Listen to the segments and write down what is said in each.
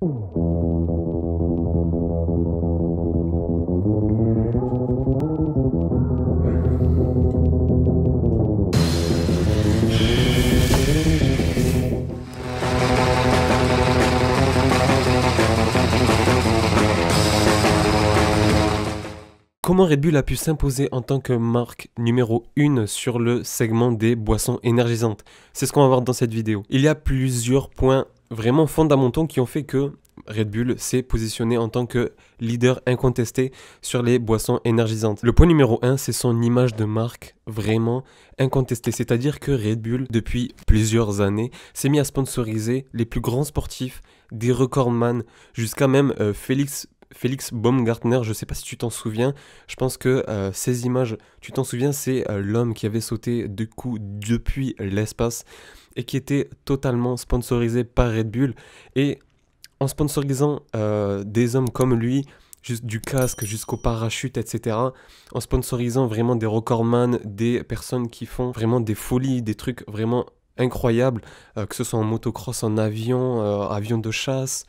Comment Red Bull a pu s'imposer en tant que marque numéro 1 sur le segment des boissons énergisantes? C'est ce qu'on va voir dans cette vidéo. Il y a plusieurs points vraiment fondamentaux qui ont fait que Red Bull s'est positionné en tant que leader incontesté sur les boissons énergisantes. Le point numéro 1, c'est son image de marque vraiment incontestée. C'est-à-dire que Red Bull, depuis plusieurs années, s'est mis à sponsoriser les plus grands sportifs, des recordman, jusqu'à même Félix Baumgartner, je ne sais pas si tu t'en souviens, je pense que ces images, tu t'en souviens, c'est l'homme qui avait sauté de coups depuis l'espace et qui était totalement sponsorisé par Red Bull. Et en sponsorisant des hommes comme lui, juste du casque jusqu'au parachute, etc., en sponsorisant vraiment des recordman, des personnes qui font vraiment des folies, des trucs vraiment incroyables, que ce soit en motocross, en avion, avion de chasse,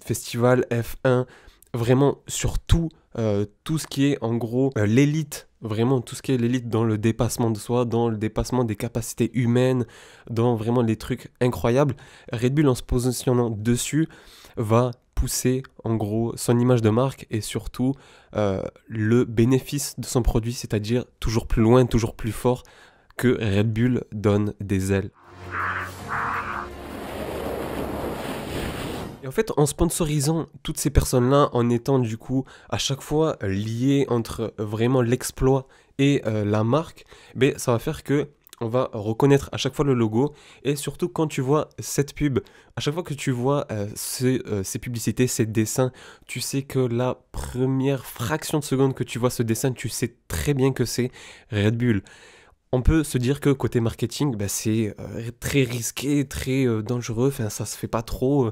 festival F1, vraiment sur tout ce qui est en gros l'élite, vraiment tout ce qui est l'élite dans le dépassement de soi, dans le dépassement des capacités humaines, dans vraiment les trucs incroyables. Red Bull, en se positionnant dessus, va pousser en gros son image de marque et surtout le bénéfice de son produit, c'est-à-dire toujours plus loin, toujours plus fort, que Red Bull donne des ailes. Et en fait, en sponsorisant toutes ces personnes-là, en étant du coup à chaque fois lié entre vraiment l'exploit et la marque, ben, ça va faire que on va reconnaître à chaque fois le logo. Et surtout quand tu vois cette pub, à chaque fois que tu vois ces publicités, ces dessins, tu sais que la première fraction de seconde que tu vois ce dessin, tu sais très bien que c'est Red Bull. On peut se dire que côté marketing, bah, c'est très risqué, très dangereux, enfin, ça se fait pas trop,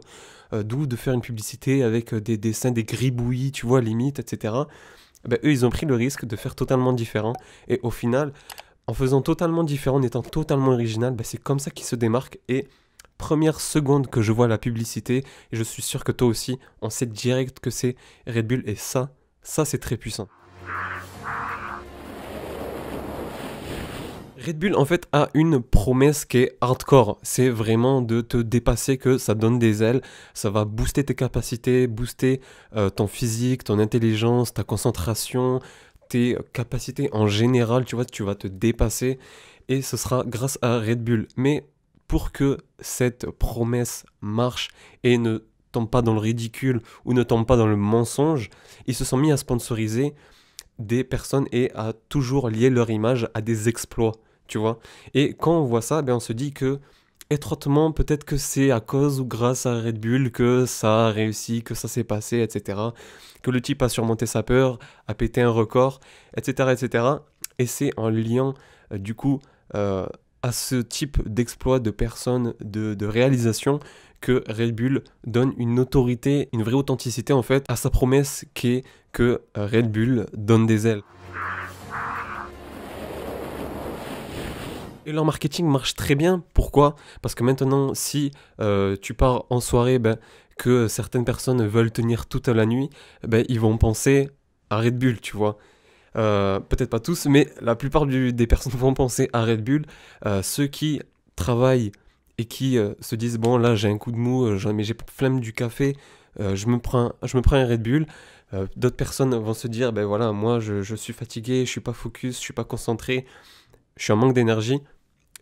d'où de faire une publicité avec des dessins, des gribouillis, tu vois, limite, etc. Bah, eux, ils ont pris le risque de faire totalement différent, et au final, en faisant totalement différent, en étant totalement original, bah, c'est comme ça qu'ils se démarquent, et première seconde que je vois la publicité, et je suis sûr que toi aussi, on sait direct que c'est Red Bull, et ça c'est très puissant. Red Bull en fait a une promesse qui est hardcore, c'est vraiment de te dépasser, que ça donne des ailes, ça va booster tes capacités, booster ton physique, ton intelligence, ta concentration, tes capacités en général, tu vois, tu vas te dépasser et ce sera grâce à Red Bull. Mais pour que cette promesse marche et ne tombe pas dans le ridicule ou ne tombe pas dans le mensonge, ils se sont mis à sponsoriser des personnes et à toujours lier leur image à des exploits. Tu vois. Et quand on voit ça, ben on se dit que étroitement, peut-être que c'est à cause ou grâce à Red Bull que ça a réussi, que ça s'est passé, etc. Que le type a surmonté sa peur, a pété un record, etc. etc. Et c'est en liant, du coup, à ce type d'exploit de personnes, de réalisation, que Red Bull donne une autorité, une vraie authenticité en fait, à sa promesse qui est que Red Bull donne des ailes. Et leur marketing marche très bien. Pourquoi? Parce que maintenant, si tu pars en soirée, ben, que certaines personnes veulent tenir toute la nuit, ben, ils vont penser à Red Bull, tu vois. Peut-être pas tous, mais la plupart des personnes vont penser à Red Bull. Ceux qui travaillent et qui se disent, bon là j'ai un coup de mou, mais j'ai flemme du café, je me prends un Red Bull. D'autres personnes vont se dire, ben voilà, moi je suis fatigué, je suis pas focus, je suis pas concentré, je suis en manque d'énergie,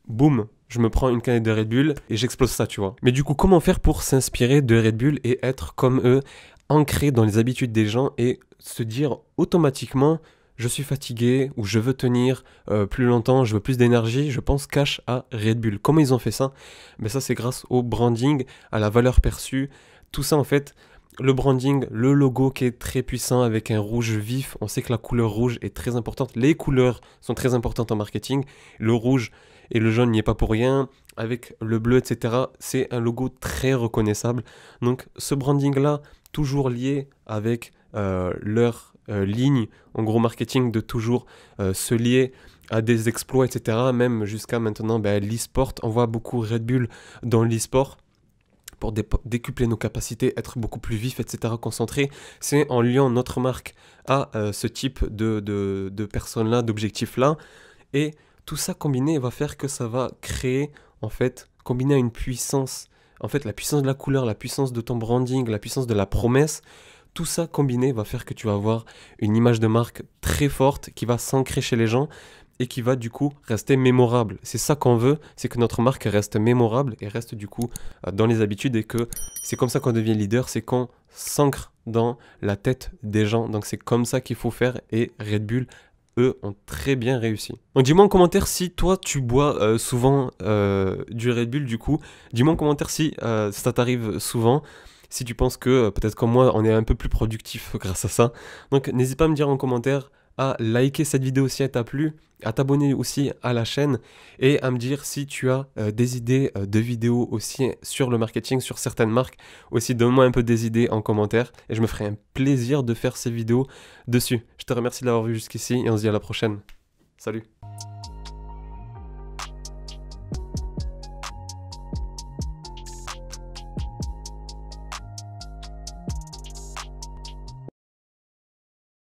boum, je me prends une canette de Red Bull et j'explose ça, tu vois. Mais du coup, comment faire pour s'inspirer de Red Bull et être comme eux, ancré dans les habitudes des gens et se dire automatiquement, je suis fatigué ou je veux tenir plus longtemps, je veux plus d'énergie, je pense cash à Red Bull. Comment ils ont fait ça? Ben ça, c'est grâce au branding, à la valeur perçue, tout ça en fait. Le branding, le logo qui est très puissant avec un rouge vif. On sait que la couleur rouge est très importante. Les couleurs sont très importantes en marketing. Le rouge et le jaune n'y est pas pour rien. Avec le bleu, etc. C'est un logo très reconnaissable. Donc ce branding-là, toujours lié avec leur ligne, en gros marketing, de toujours se lier à des exploits, etc. Même jusqu'à maintenant, l'e-sport. On voit beaucoup Red Bull dans l'e-sport. pour décupler nos capacités, être beaucoup plus vif, etc., concentré, c'est en liant notre marque à ce type de personnes-là, d'objectifs-là. Et tout ça combiné va faire que ça va créer, en fait, combiné à une puissance, en fait, la puissance de la couleur, la puissance de ton branding, la puissance de la promesse, tout ça combiné va faire que tu vas avoir une image de marque très forte qui va s'ancrer chez les gens et qui va du coup rester mémorable. C'est ça qu'on veut, c'est que notre marque reste mémorable et reste du coup dans les habitudes et que c'est comme ça qu'on devient leader, c'est qu'on s'ancre dans la tête des gens. Donc c'est comme ça qu'il faut faire et Red Bull, eux, ont très bien réussi. Donc dis-moi en commentaire si toi tu bois souvent du Red Bull du coup. Dis-moi en commentaire si ça t'arrive souvent. Si tu penses que peut-être comme moi on est un peu plus productif grâce à ça. Donc n'hésite pas à me dire en commentaire, à liker cette vidéo si elle t'a plu, à t'abonner aussi à la chaîne et à me dire si tu as des idées de vidéos aussi sur le marketing, sur certaines marques. Aussi donne-moi un peu des idées en commentaire et je me ferai un plaisir de faire ces vidéos dessus. Je te remercie de l'avoir vu jusqu'ici et on se dit à la prochaine. Salut!